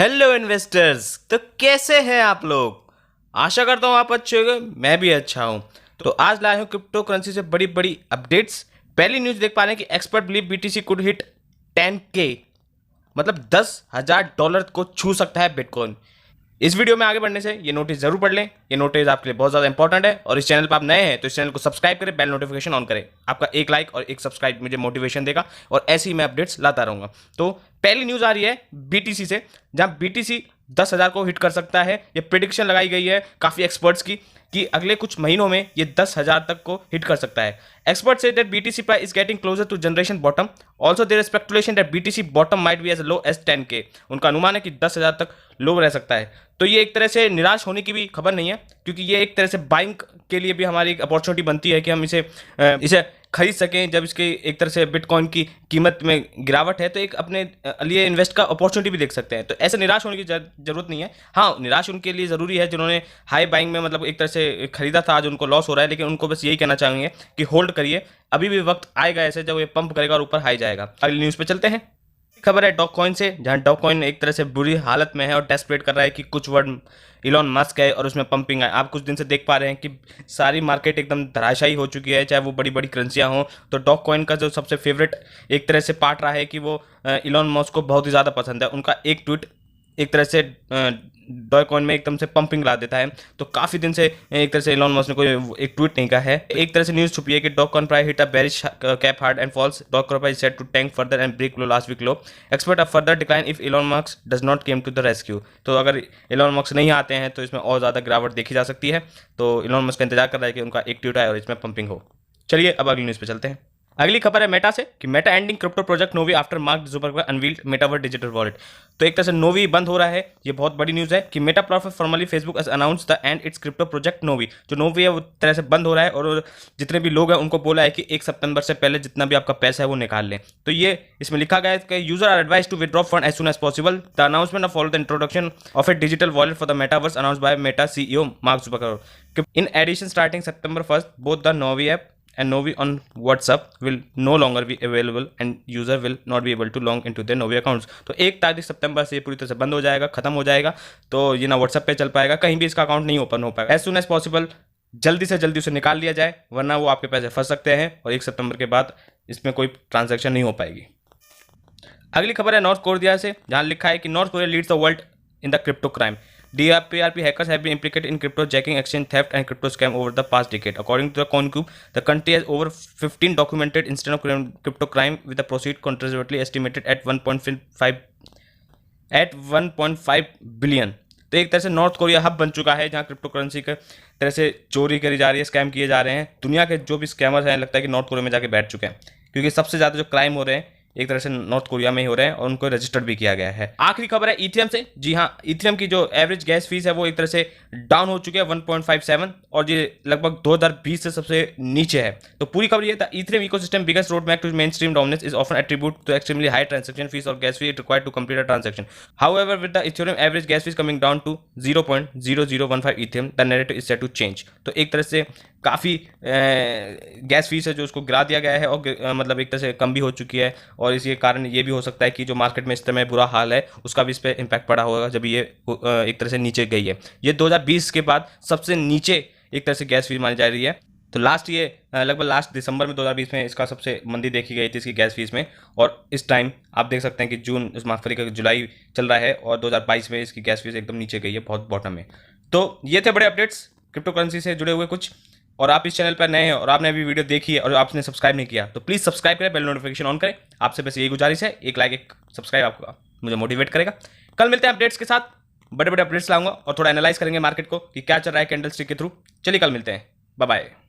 Hello investors. तो कैसे हैं आप लोग? आशा करता हूँ आप अच्छे होंगे। मैं भी अच्छा हूँ। तो आज लाया हूँ क्रिप्टो करेंसी से बड़ी बड़ी अपडेट्स। पहली न्यूज़ देख पा रहे हैं कि expert believe BTC could hit 10K, मतलब $10,000 को छू सकता है बिटकॉइन। इस वीडियो में आगे बढ़ने से ये नोटिस जरूर पढ़ लें। ये नोटिस आपके लिए बहुत ज़्यादा इंपॉर्टेंट है और इस चैनल पर आप नए हैं तो इस चैनल को सब्सक्राइब करें, बेल नोटिफिकेशन ऑन करें। आपका एक लाइक और एक सब्सक्राइब मुझे मोटिवेशन देगा और ऐसे ही मैं अपडेट्स लाता रहूंगा। तो पहली न्यूज़ आ रही है बीटीसी से, जहां बीटीसी 10,000 को हिट कर सकता है। ये प्रिडिक्शन लगाई गई है काफ़ी एक्सपर्ट्स की कि अगले कुछ महीनों में ये 10,000 तक को हिट कर सकता है। एक्सपर्ट से that BTC price is getting closer to generation bottom. Also there speculation that BTC bottom might be as low as 10K। उनका अनुमान है कि 10,000 तक लो रह सकता है। तो ये एक तरह से निराश होने की भी खबर नहीं है, क्योंकि ये एक तरह से बाइंग के लिए भी हमारी एक अपॉर्चुनिटी बनती है कि हम इसे खरीद सकें। जब इसके एक तरह से बिटकॉइन की कीमत में गिरावट है तो एक अपने लिए इन्वेस्ट का अपॉर्चुनिटी भी देख सकते हैं। तो ऐसे निराश होने की जरूरत नहीं है। हाँ, निराश उनके लिए ज़रूरी है जिन्होंने हाई बाइंग में मतलब एक तरह से खरीदा था, आज उनको लॉस हो रहा है। लेकिन उनको बस यही कहना चाहेंगे कि होल्ड करिए, अभी भी वक्त आएगा ऐसे जब ये पंप करेगा और ऊपर हाई जाएगा। अगली न्यूज़ पे चलते हैं। खबर है डॉग कॉइन से, जहां डॉग कॉइन एक तरह से बुरी हालत में है और डेस्परेट कर रहा है कि कुछ वर्ड इलॉन मस्क है और उसमें पंपिंग है। आप कुछ दिन से देख पा रहे हैं कि सारी मार्केट एकदम धराशायी हो चुकी है, चाहे वो बड़ी बड़ी करेंसियां हों। तो डॉग कॉइन का जो सबसे फेवरेट एक तरह से पार्ट रहा है कि वो इलॉन मस्क को बहुत ही ज़्यादा पसंद है। उनका एक ट्वीट एक तरह से डॉग कॉइन में एकदम से पंपिंग ला देता है। तो काफ़ी दिन से एक तरह से इलॉन मस्क ने कोई एक ट्वीट नहीं कहा है। एक तरह से न्यूज़ छुपी है कि Dogecoin price hit a bearish cap hard and falls. Dogecoin price set to tank further and break low last week low. Expect a further decline if Elon Musk does not came to the rescue. तो अगर Elon Musk नहीं आते हैं तो इसमें और ज़्यादा गिरावट देखी जा सकती है। तो इलॉन मस्क का इंतजार कर रहा है कि उनका एक ट्वीट आए और इसमें पंपिंग हो। चलिए अब अगली न्यूज़ पे चलते हैं। अगली खबर है मेटा से कि Meta ending crypto project Novi after Mark Zuckerberg unveiled metaverse digital wallet. तो एक तरह से नोवी बंद हो रहा है। ये बहुत बड़ी न्यूज़ है कि Meta professor formerly Facebook has announced the end its crypto project Novi. जो नोवी है वो तरह से बंद हो रहा है और जितने भी लोग हैं उनको बोला है कि 1 सितंबर से पहले जितना भी आपका पैसा है वो निकाल लें। तो ये इसमें लिखा गया है कि user are advised to withdraw fund as soon as possible. The announcement of follow the introduction of a digital wallet for the metaverse announced by Meta CEO Mark Zuckerberg. In addition starting September 1st both the Novi app and Novi on WhatsApp will no longer be available and user will not be able to log into their Novi accounts। तो 1 सितंबर से ये पूरी तरह से बंद हो जाएगा, खत्म हो जाएगा। तो ये ना WhatsApp पे चल पाएगा, कहीं भी इसका अकाउंट नहीं ओपन हो पाएगा। एज सुन एज पॉसिबल, जल्दी से जल्दी उसे निकाल लिया जाए, वरना वो आपके पैसे फंस सकते हैं और 1 सितंबर के बाद इसमें कोई ट्रांजेक्शन नहीं हो पाएगी। अगली खबर है नॉर्थ कोरिया से, जहां लिखा है कि north Korea leads the world in the crypto crime. DRPRP hackers have been implicated in crypto-jacking, exchange theft, and crypto scam over the past decade. According to the CoinCube, the country has over 15 documented instances of crypto crime, with the proceeds conservatively estimated at 1.5 billion. तो एक तरह से north Korea hub बन चुका है, जहां crypto currency के तरह से चोरी करी जा रही है, स्कैम किए जा रहे हैं। दुनिया के जो भी स्कैमर्स हैं लगता है कि नॉर्थ कोरिया में जाके बैठ चुके हैं, क्योंकि सबसे ज़्यादा जो क्राइम हो रहे हैं एक तरह से नॉर्थ कोरिया में ही हो रहे हैं और उनको रजिस्टर्ड भी किया गया है। आखिरी खबर है इथेरियम से। जी हाँ, इथेरियम की जो एवरेज गैस फीस है वो एक तरह से डाउन हो चुकी है 1.57 और ये लगभग 2020 से सबसे नीचे है। तो पूरी खबर ये था, Ethereum ecosystem biggest road map to mainstream dominance is often attributed to extremely high transaction fees और gas fee it required to complete a transaction. However with the Ethereum average gas fees coming down to 0.0015 Ethereum, the narrative is set to change. तो एक तरह से काफ़ी gas fees है जो उसको गिरा दिया गया है और मतलब एक तरह से कम भी हो चुकी है। और इसी कारण ये भी हो सकता है कि जो मार्केट में इस समय बुरा हाल है उसका भी इस पर इम्पैक्ट पड़ा होगा जब ये एक तरह से नीचे गई है। ये 2020 के बाद सबसे नीचे एक तरह से गैस फीस मानी जा रही है। तो लगभग लास्ट दिसंबर में 2020 में इसका सबसे मंदी देखी गई थी इसकी गैस फीस में। और इस टाइम आप देख सकते हैं कि जुलाई चल रहा है और 2022 में इसकी गैस फीस एकदम नीचे गई है, बहुत बॉटम में। तो ये थे बड़े अपडेट्स क्रिप्टो करेंसी से जुड़े हुए कुछ। और आप इस चैनल पर नए हैं और आपने अभी वीडियो देखी है और आपने सब्सक्राइब नहीं किया तो प्लीज़ सब्सक्राइब करें, बेल नोटिफिकेशन ऑन करें। आपसे बस यही गुजारिश है, एक लाइक एक सब्सक्राइब आपको मुझे मोटिवेट करेगा। कल मिलते हैं अपडेट्स के साथ, बड़े बड़े अपडेट्स लाऊंगा और थोड़ा एनालाइज करेंगे मार्केट को कि क्या चल रहा है कैंडल स्टिक के थ्रू। चलिए कल मिलते हैं, बाय बाय।